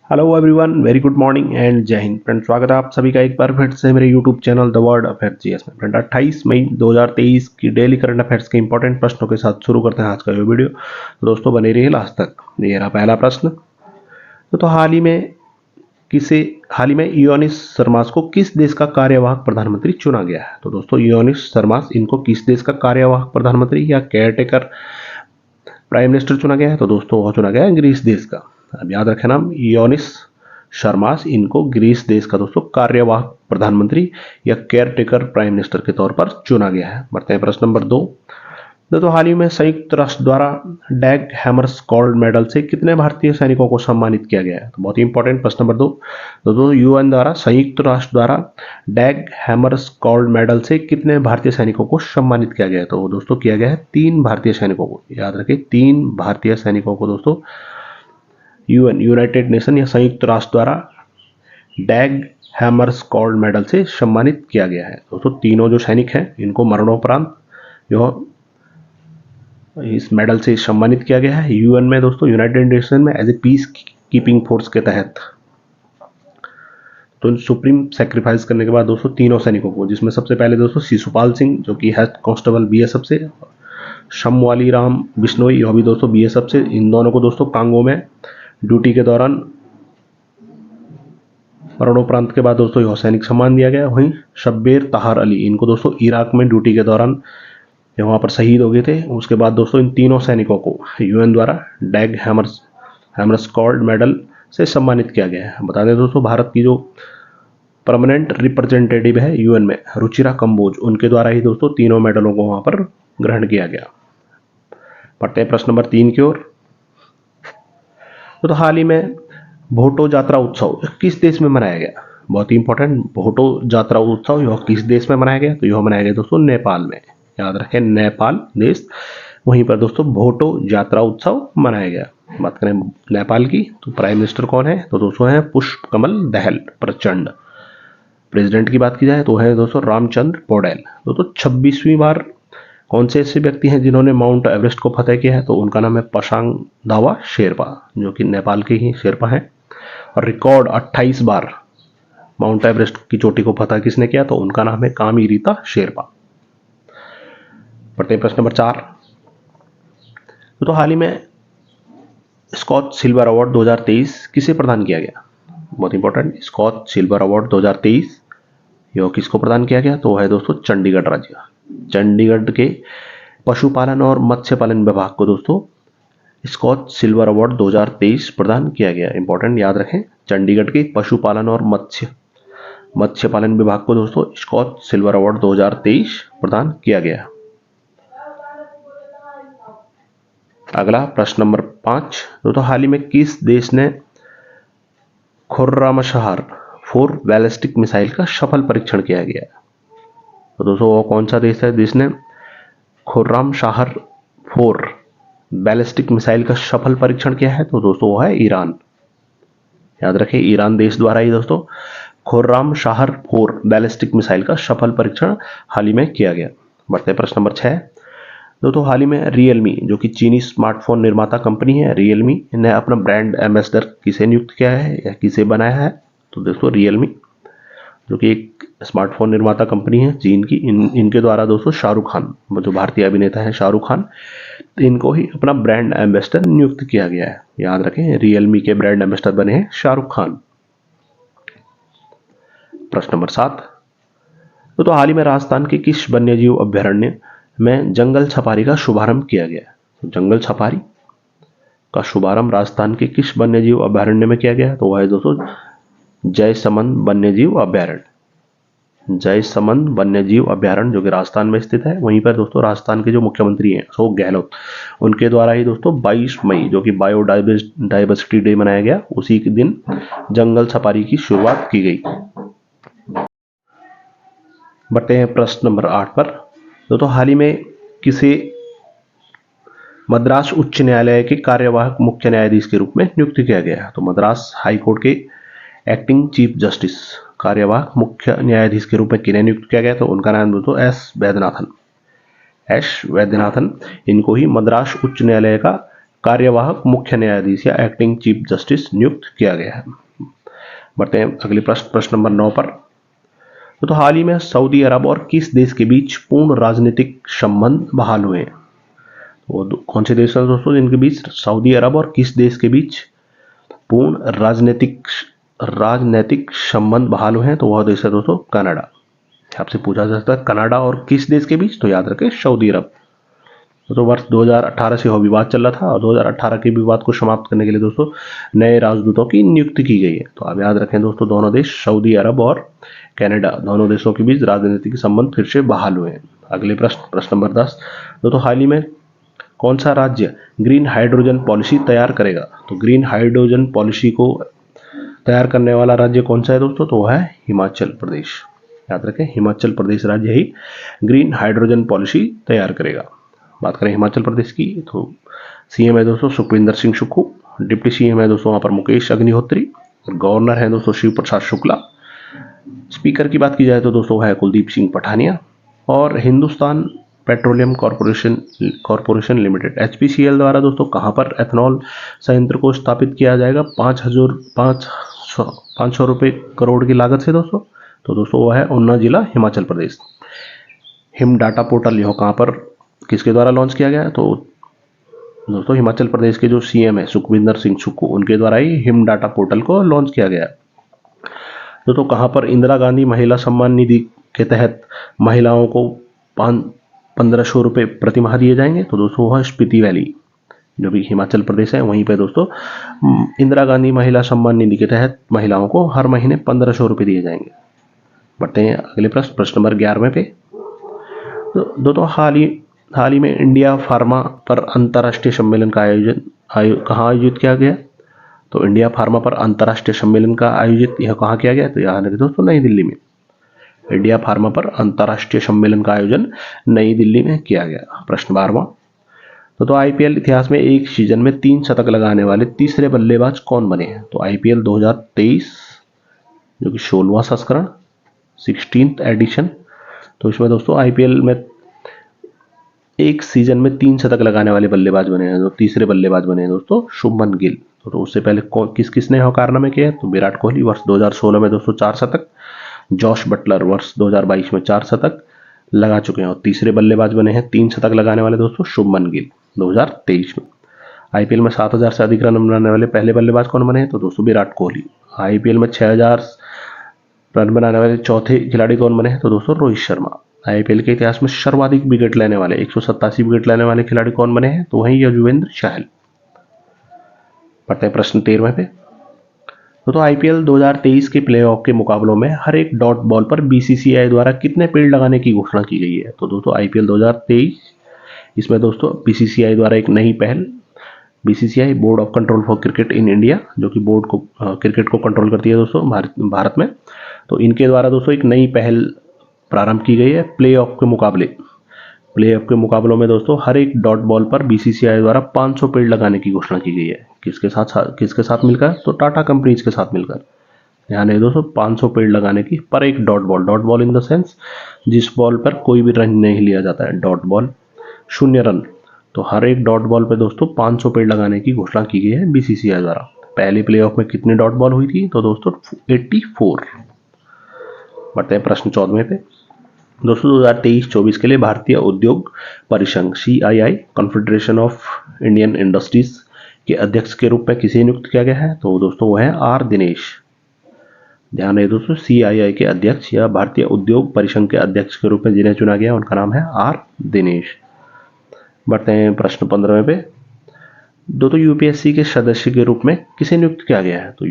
Hello everyone, very good morning and जय Hind friend. स्वागत है आप सभी का एक बार फिर से मेरे YouTube channel the world affair GS में। फ्रेंड 28 मई 2023 की डेली करंट अफेयर्स के इंपॉर्टेंट प्रश्नों के साथ शुरू करते हैं आज का ये वीडियो। तो दोस्तों बने रहिए लास्ट तक। ये रहा पहला प्रश्न। तो हाल ही में इयोनिस शर्मास को किस देश का कार्यवाहक प्रधानमंत्री चुना गया है? तो दोस्तों इयोनिस शर्मास इनको किस देश का कार्यवाहक प्रधानमंत्री या केयरटेकर प्राइम मिनिस्टर चुना गया है? तो दोस्तों वो चुना गया है ग्रीस देश का। अब याद रखें नाम इयोनिस शर्मास, इनको ग्रीस देश का दोस्तों कार्यवाहक प्रधानमंत्री या केयर टेकर प्राइम मिनिस्टर के तौर पर चुना गया है। बढ़ते हैं प्रश्न नंबर 2। दोस्तों हाल ही में संयुक्त राष्ट्र द्वारा डैग हैमरस्कॉल्ड मेडल से कितने भारतीय सैनिकों को सम्मानित किया गया है? तो बहुत ही इंपॉर्टेंट प्रश्न नंबर 2। दोस्तों यूएन द्वारा संयुक्त राष्ट्र द्वारा डैग हैमरस्कॉल्ड मेडल से कितने भारतीय सैनिकों को सम्मानित किया गया है? तो दोस्तों किया गया है 3 भारतीय सैनिकों को। याद रखें 3 भारतीय सैनिकों को दोस्तों यूनाइटेड नेशन या संयुक्त राष्ट्र द्वारा डैग हैमरस्कॉल्ड मेडल से सम्मानित किया गया है। दोस्तों तीनों जो सैनिक हैं इनको मरणोपरांत जो इस मेडल से सम्मानित किया गया है यूएन में दोस्तों, यूनाइटेड नेशन में as a peace keeping force के तहत। तो सुप्रीम सैक्रिफाइस करने के बाद दोस्तों तीनों सैनिकों को, जिसमें सबसे पहले दोस्तों शिशुपाल सिंह जो कि हेड कांस्टेबल बीएसएफ से, शमवाली राम बिश्नोई यह भी दोस्तों बीएसएफ से, इन दोनों को दोस्तों कांगो में ड्यूटी के दौरान मरणोपरांत के बाद दोस्तों यह सैनिक सम्मान दिया गया। वहीं शब्बीर तहार अली, इनको दोस्तों इराक में ड्यूटी के दौरान वहां पर शहीद हो गए थे। उसके बाद दोस्तों इन तीनों सैनिकों को यूएन द्वारा डैग हैमरस्कॉल्ड मेडल से सम्मानित किया गया है। बता दें दोस्तों भारत की जो परमानेंट रिप्रेजेंटेटिव है यूएन में रुचिरा कंबोज, उनके द्वारा ही दोस्तों तीनों मेडलों को वहां पर ग्रहण किया गया। पढ़ते हैं प्रश्न नंबर 3 की ओर। तो हाल ही में भोटो यात्रा उत्सव किस देश में मनाया गया? बहुत ही इंपॉर्टेंट, भोटो यात्रा उत्सव यह किस देश में मनाया गया? तो यह मनाया गया दोस्तों नेपाल में। याद रखें नेपाल देश, वहीं पर दोस्तों भोटो यात्रा उत्सव मनाया गया। बात करें नेपाल की तो प्राइम मिनिस्टर कौन है? तो दोस्तों है पुष्पकमल दहल प्रचंड। प्रेसिडेंट की बात की जाए तो है दोस्तों रामचंद्र पौडेल। दोस्तों 26वीं बार कौन से ऐसे व्यक्ति हैं जिन्होंने माउंट एवरेस्ट को फतेह किया है? तो उनका नाम है पसांग दावा शेरपा, जो कि नेपाल के ही शेरपा हैं। और रिकॉर्ड 28 बार माउंट एवरेस्ट की चोटी को फतेह किसने किया? तो उनका नाम है कामी रीता शेरपा। पढ़ते हैं प्रश्न नंबर 4। तो हाल ही में स्कॉच सिल्वर अवार्ड 2023 किसे प्रदान किया गया? बहुत इंपॉर्टेंट, स्कॉच सिल्वर अवार्ड 2023 यह किसको प्रदान किया गया? तो है दोस्तों चंडीगढ़ राज्य। चंडीगढ़ के पशुपालन और मत्स्य पालन विभाग को दोस्तों स्कॉच सिल्वर अवार्ड 2023 प्रदान किया गया। इंपॉर्टेंट, याद रखें चंडीगढ़ के पशुपालन और मत्स्य पालन विभाग को दोस्तों स्कॉच सिल्वर अवार्ड 2023 प्रदान किया गया। अगला प्रश्न नंबर 5। तो हाल ही में किस देश ने खुर्रामशहर 4 बैलिस्टिक मिसाइल का सफल परीक्षण किया गया? तो दोस्तों वो कौन सा देश है जिसने खुर्रामशहर 4 बैलिस्टिक मिसाइल का सफल परीक्षण किया है? तो दोस्तों वो है ईरान। याद रखें ईरान देश द्वारा ही दोस्तों खुर्रामशहर 4 बैलिस्टिक मिसाइल का सफल परीक्षण हाल ही में किया गया। बढ़ते हैं प्रश्न नंबर 6। दोस्तों हाल ही में रियलमी जो कि चीनी स्मार्टफोन निर्माता कंपनी है, रियलमी ने अपना ब्रांड एम्बेसडर किसे नियुक्त किया है या किसे बनाया है? तो दोस्तों रियलमी जो कि एक स्मार्टफोन निर्माता कंपनी है चीन की, इनके द्वारा दोस्तों शाहरुख खान, जो भारतीय अभिनेता है शाहरुख खान, इनको ही अपना ब्रांड एम्बेसडर नियुक्त किया गया है। याद रखें रियलमी के ब्रांड एम्बेसडर बने हैं शाहरुख खान। प्रश्न नंबर 7। तो हाल ही में राजस्थान के किस वन्यजीव अभ्यारण्य में जंगल सफारी का शुभारंभ किया गया? तो जंगल सफारी का शुभारंभ राजस्थान के किस वन्यजीव अभ्यारण्य में किया गया? तो वह है दोस्तों जयसमंद वन्यजीव अभ्यारण्य। जयसमंद वन्यजीव अभ्यारण्य जो कि राजस्थान में स्थित है। वहीं पर दोस्तों राजस्थान के जो मुख्यमंत्री हैं अशोक गहलोत, उनके द्वारा ही दोस्तों 22 मई जो कि बायोडाइवर्सिटी डे मनाया गया, उसी के दिन जंगल सफारी की शुरुआत की गई। बढ़ते हैं प्रश्न नंबर 8 पर। तो हाल ही में किसे मद्रास उच्च न्यायालय के कार्यवाहक मुख्य न्यायाधीश के रूप में नियुक्त किया गया? तो मद्रास हाईकोर्ट के एक्टिंग चीफ जस्टिस कार्यवाहक मुख्य न्यायाधीश के रूप में किन्हें नियुक्त किया गया? तो उनका नाम दोस्तों एस वैद्यनाथन। इनको ही मद्रास उच्च न्यायालय का कार्यवाहक मुख्य न्यायाधीश या एक्टिंग चीफ जस्टिस नियुक्त किया गया है। बढ़ते हैं अगले प्रश्न नंबर 9 पर। तो हाल ही में सऊदी अरब और किस देश के बीच पूर्ण राजनीतिक संबंध बहाल हुए हैं? वो कौन से देश हैं दोस्तों जिनके बीच सऊदी अरब और किस देश के बीच पूर्ण राजनीतिक संबंध बहाल हुए हैं? तो वह देश है दोस्तों कनाडा। आपसे पूछा जा सकता है कनाडा और किस देश के बीच, तो याद रखें सऊदी अरब। तो वर्ष 2018 से वह विवाद चल रहा था और 2018 के विवाद को समाप्त करने के लिए दोस्तों नए राजदूतों की नियुक्ति की गई है। तो आप याद रखें दोस्तों दोनों देश सऊदी अरब और कनाडा दोनों देशों के बीच राजनीतिक संबंध फिर से बहाल हुए हैं। अगले प्रश्न नंबर 10। दोस्तों हाल ही में कौन सा राज्य ग्रीन हाइड्रोजन पॉलिसी तैयार करेगा? तो ग्रीन हाइड्रोजन पॉलिसी को तैयार करने वाला राज्य कौन सा है दोस्तों? तो वह है हिमाचल प्रदेश। याद रखें हिमाचल प्रदेश राज्य ही ग्रीन हाइड्रोजन पॉलिसी तैयार करेगा। बात करें हिमाचल प्रदेश की तो सीएम है दोस्तों सुखविंदर सिंह सुक्खू, डिप्टी सीएम है दोस्तों वहाँ पर मुकेश अग्निहोत्री, गवर्नर है दोस्तों शिव प्रसाद शुक्ला, स्पीकर की बात की जाए तो दोस्तों है कुलदीप सिंह पठानिया, और Hindustan petroleum corporation limited HPCL द्वारा दोस्तों कहाँ पर एथनॉल संयंत्र को स्थापित किया जाएगा 500 रुपये करोड़ की लागत से दोस्तों? तो दोस्तों वह है ऊना जिला Himachal Pradesh. Him data portal यह कहाँ पर किसके द्वारा लॉन्च किया गया है? तो दोस्तों हिमाचल प्रदेश के जो सीएम है सुखविंदर सिंह सुक्खू उनके द्वारा ही हिम डाटा पोर्टल को लॉन्च किया गया है। दोस्तों कहाँ पर इंदिरा गांधी महिला सम्मान निधि के तहत महिलाओं को 1500 रुपये प्रति माह दिए जाएंगे? तो दोस्तों वह स्पीति वैली जो भी हिमाचल प्रदेश है वहीं पे दोस्तों इंदिरा गांधी महिला सम्मान निधि के तहत महिलाओं को हर महीने 1500 रुपये दिए जाएंगे। बढ़ते हैं अगले प्रश्न नंबर 11 पे। तो दोस्तों हाल ही में इंडिया फार्मा पर अंतर्राष्ट्रीय सम्मेलन का आयोजन कहाँ आयोजित किया गया? तो इंडिया फार्मा पर अंतर्राष्ट्रीय सम्मेलन का आयोजित यह कहाँ किया गया? तो यहाँ दोस्तों नई दिल्ली में। इंडिया फार्मा पर अंतर्राष्ट्रीय सम्मेलन का आयोजन नई दिल्ली में किया गया। प्रश्न 12वां। तो IPL इतिहास में एक सीजन में 3 शतक लगाने वाले तीसरे बल्लेबाज कौन बने हैं? तो IPL 2023 जो कि 16वां संस्करण 16th एडिशन, तो इसमें दोस्तों IPL में एक सीजन में 3 शतक लगाने वाले बल्लेबाज बने हैं। जो तीसरे बल्लेबाज बने हैं दोस्तों शुभमन गिल। तो उससे पहले किसने यह कारनामे किए? तो विराट कोहली वर्ष 2016 में दोस्तों 4 शतक, जॉश बटलर वर्ष 2022 में 4 शतक लगा चुके हैं और तीसरे बल्लेबाज बने हैं 3 शतक लगाने वाले दोस्तों शुभमन गिल 2023 में। IPL में 7000 से अधिक रन बनाने वाले पहले बल्लेबाज कौन बने हैं? तो दोस्तों विराट कोहली। IPL में 6000 रन बनाने वाले चौथे खिलाड़ी कौन बने हैं? तो दोस्तों रोहित शर्मा। IPL के इतिहास में सर्वाधिक विकेट लेने वाले 187 विकेट लेने वाले खिलाड़ी कौन बने हैं? तो वही युजवेंद्र चहल। बढ़ते हैं प्रश्न 13वें पे। तो IPL 2023 के प्लेऑफ के मुकाबलों में हर एक डॉट बॉल पर BCCI द्वारा कितने पेड़ लगाने की घोषणा की गई है? तो दोस्तों IPL 2023 इसमें दोस्तों BCCI द्वारा एक नई पहल, BCCI board of control for cricket in India जो कि बोर्ड को क्रिकेट को कंट्रोल करती है दोस्तों भारत में, तो इनके द्वारा दोस्तों एक नई पहल प्रारंभ की गई है प्लेऑफ के मुकाबलों में दोस्तों हर एक डॉट बॉल पर BCCI द्वारा 500 पेड़ लगाने की घोषणा की गई है। किसके साथ मिलकर? तो टाटा कंपनीज के साथ मिलकर। ध्यान है दोस्तों 500 पेड़ लगाने की पर एक dot ball in the sense जिस बॉल पर कोई भी रन नहीं लिया जाता है, डॉट बॉल 0 रन। तो हर एक डॉट बॉल पे दोस्तों 500 पेड़ लगाने की घोषणा की गई है BCCI द्वारा। पहले प्लेऑफ में कितनी डॉट बॉल हुई थी? तो दोस्तों 84। बढ़ते हैं प्रश्न 14वें पे। दोस्तों 2023-24 के लिए भारतीय उद्योग परिसंघ CII confederation of Indian industries के अध्यक्ष के रूप में किसे नियुक्त किया गया है? तो दोस्तों वह है R दिनेश। ध्यान रहे दोस्तों CII के अध्यक्ष या भारतीय उद्योग परिसंघ के अध्यक्ष के रूप में जिन्हें चुना गया उनका नाम है R दिनेश। बढ़ते हैं प्रश्न 15वें पे। दोस्तों UPSC के सदस्य के रूप में किसे नियुक्त किया गया है? तो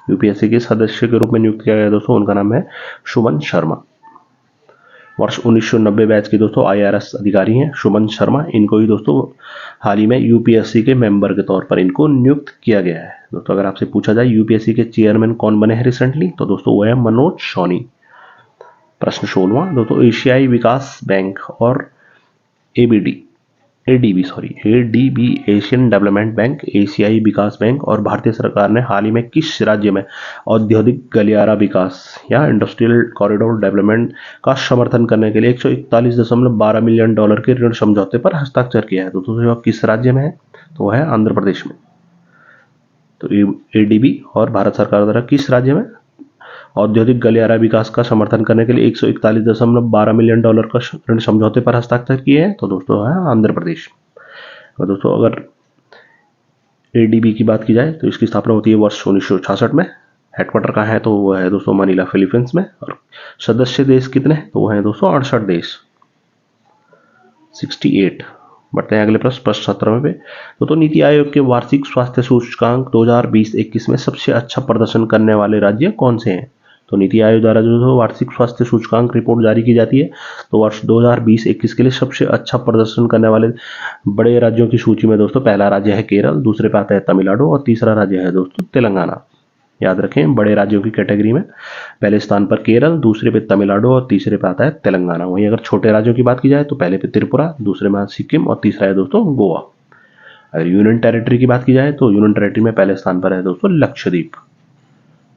UPSC के सदस्य के रूप में नियुक्त किया गया दोस्तों उनका नाम है सुमन शर्मा। वर्ष 1990 बैच के दोस्तों IRS अधिकारी हैं सुमन शर्मा। इनको ही दोस्तों हाल ही में UPSC के मेंबर के तौर पर इनको नियुक्त किया गया है। दोस्तों अगर आपसे पूछा जाए UPSC के चेयरमैन कौन बने हैं रिसेंटली, तो दोस्तों वो है मनोज सोनी। प्रश्न 16वां। दोस्तों एशियाई विकास बैंक और ABD ADB Asian development bank, एशियाई विकास बैंक और भारतीय सरकार ने हाल ही में किस राज्य में औद्योगिक गलियारा विकास या इंडस्ट्रियल कॉरिडोर डेवलपमेंट का समर्थन करने के लिए 141.12 मिलियन डॉलर के ऋण समझौते पर हस्ताक्षर किया है? तो दोस्तों किस राज्य में है? तो वह है आंध्र प्रदेश में। तो एडीबी और भारत सरकार द्वारा किस राज्य में औद्योगिक गलियारा विकास का समर्थन करने के लिए 141.12 मिलियन डॉलर का ऋण समझौते पर हस्ताक्षर किए हैं? तो दोस्तों है आंध्र प्रदेश। और दोस्तों अगर एडीबी की बात की जाए तो इसकी स्थापना होती है वर्ष 1966 में। हेडक्वार्टर कहाँ है? तो वह है दोस्तों मनीला, फिलीपींस में। और सदस्य देश कितने? तो वह है दोस्तों 68 देश, 68। बढ़ते हैं अगले प्रश्न 17वें पे। तो नीति आयोग के वार्षिक स्वास्थ्य सूचकांक 2020-21 में सबसे अच्छा प्रदर्शन करने वाले राज्य कौन से हैं? तो नीति आयोग द्वारा जो वार्षिक स्वास्थ्य सूचकांक रिपोर्ट जारी की जाती है, तो वर्ष 2020-21 के लिए सबसे अच्छा प्रदर्शन करने वाले बड़े राज्यों की सूची में दोस्तों पहला राज्य है केरल, दूसरे पे आता है तमिलनाडु और तीसरा राज्य है दोस्तों तेलंगाना। याद रखें, बड़े राज्यों की कैटेगरी में पहले स्थान पर केरल, दूसरे पे तमिलनाडु और तीसरे पे आता है तेलंगाना। वहीं अगर छोटे राज्यों की बात की जाए तो पहले पे त्रिपुरा, दूसरे में सिक्किम और तीसरा है दोस्तों गोवा। अगर यूनियन टेरिटरी की बात की जाए तो यूनियन टेरिटरी में पहले स्थान पर है दोस्तों लक्षद्वीप।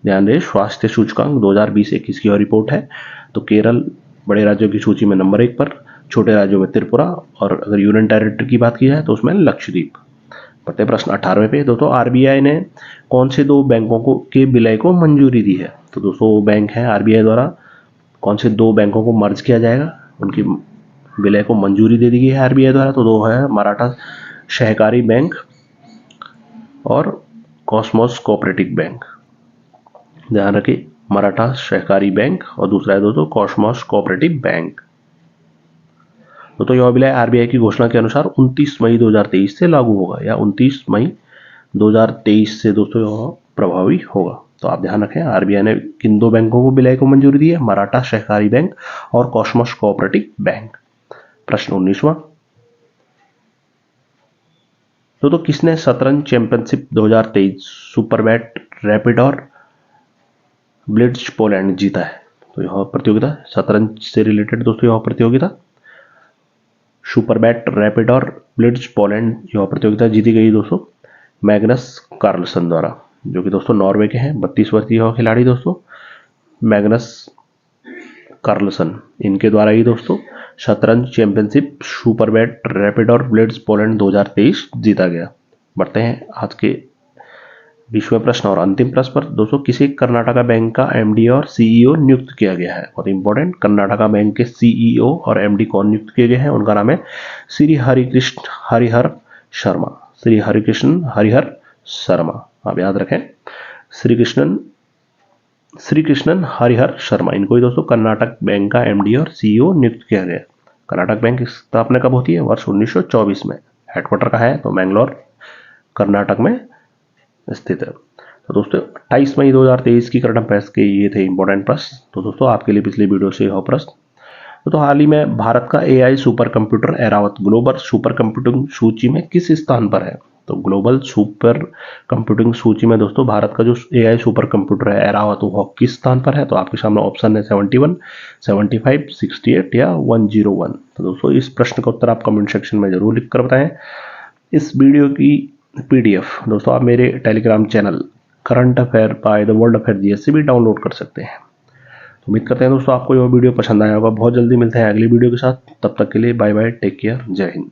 ध्यान दें, स्वास्थ्य सूचकांक 2020-21 की और रिपोर्ट है। तो केरल बड़े राज्यों की सूची में नंबर 1 पर, छोटे राज्यों में त्रिपुरा और अगर यूनियन टेरिटरी की बात की जाए तो उसमें लक्षद्वीप। पढ़ते प्रश्न 18वें पे। दोस्तों आरबीआई ने कौन से 2 बैंकों को के विलय को मंजूरी दी है? तो दोस्तों बैंक है आरबीआई द्वारा कौन से 2 बैंकों को मर्ज किया जाएगा, उनकी विलय को मंजूरी दे दी गई है आरबीआई द्वारा। तो 2 है मराठा सहकारी बैंक और कॉस्मोस कोऑपरेटिव बैंक। ध्यान रखिए, मराठा सहकारी बैंक और दूसरा है दोस्तों कॉस्मोस कोऑपरेटिव बैंक। तो यह विलय आरबीआई की घोषणा के अनुसार 29 मई 2023 से लागू होगा या 29 मई 2023 से दोस्तों यह प्रभावी होगा। तो आप ध्यान रखें, आरबीआई ने किन 2 बैंकों को विलय को मंजूरी दी है? मराठा सहकारी बैंक और कॉस्मोस कोऑपरेटिव बैंक। प्रश्न 19वां। तो किसने शतरंज चैंपियनशिप 2023 सुपरबैट रैपिड और ब्लिट्ज पोलैंड जीता है? तो यह प्रतियोगिता शतरंज से रिलेटेड दोस्तों, यह प्रतियोगिता सुपरबैट रैपिड और ब्लिट्ज पोलैंड यह प्रतियोगिता जीती गई दोस्तों मैग्नस कार्लसन द्वारा, जो कि दोस्तों नॉर्वे के हैं। 32 वर्षीय यह खिलाड़ी दोस्तों मैग्नस कार्लसन, इनके द्वारा ही दोस्तों शतरंज चैंपियनशिप सुपरबैट रैपिड और ब्लिट्ज पोलैंड 2023 जीता गया। बढ़ते हैं आज के 20वें प्रश्न और अंतिम प्रश्न पर। दोस्तों किसे कर्नाटका बैंक का एमडी और सीईओ नियुक्त किया गया है? बहुत इंपॉर्टेंट, कर्नाटका बैंक के सीईओ और एमडी कौन नियुक्त किए गए हैं? उनका नाम है श्री हरिकृष्ण हरिहर शर्मा। श्री हरिकृष्ण हरिहर शर्मा, आप याद रखें, श्री कृष्णन हरिहर शर्मा, इनको ही दोस्तों कर्नाटक बैंक का एमडी और सीईओ नियुक्त किया गया। कर्नाटक बैंक की स्थापना कब होती है? वर्ष 1924 में। हेडक्वार्टर का है तो मैंगलोर कर्नाटक में स्थित है। तो दोस्तों 28 मई 2023 की करंट अफेयर्स के ये थे इंपॉर्टेंट प्रश्न। तो दोस्तों आपके लिए पिछले वीडियो से यह प्रश्न। तो हाल ही में भारत का AI super computer Airavat global super computing सूची में किस स्थान पर है? तो ग्लोबल सुपर कंप्यूटिंग सूची में दोस्तों भारत का जो एआई सुपर कंप्यूटर है एरावत, वो किस स्थान पर है? तो आपके सामने ऑप्शन है 71, 75, 68 या 101। तो दोस्तों इस प्रश्न का उत्तर आप कमेंट सेक्शन में जरूर लिख कर बताएं। इस वीडियो की पीडीएफ दोस्तों आप मेरे Telegram channel current affair by the world affair GS से भी डाउनलोड कर सकते हैं। तो उम्मीद करते हैं दोस्तों आपको यह वीडियो पसंद आया होगा। बहुत जल्दी मिलते हैं अगली वीडियो के साथ, तब तक के लिए बाय बाय, टेक केयर, जय हिंद।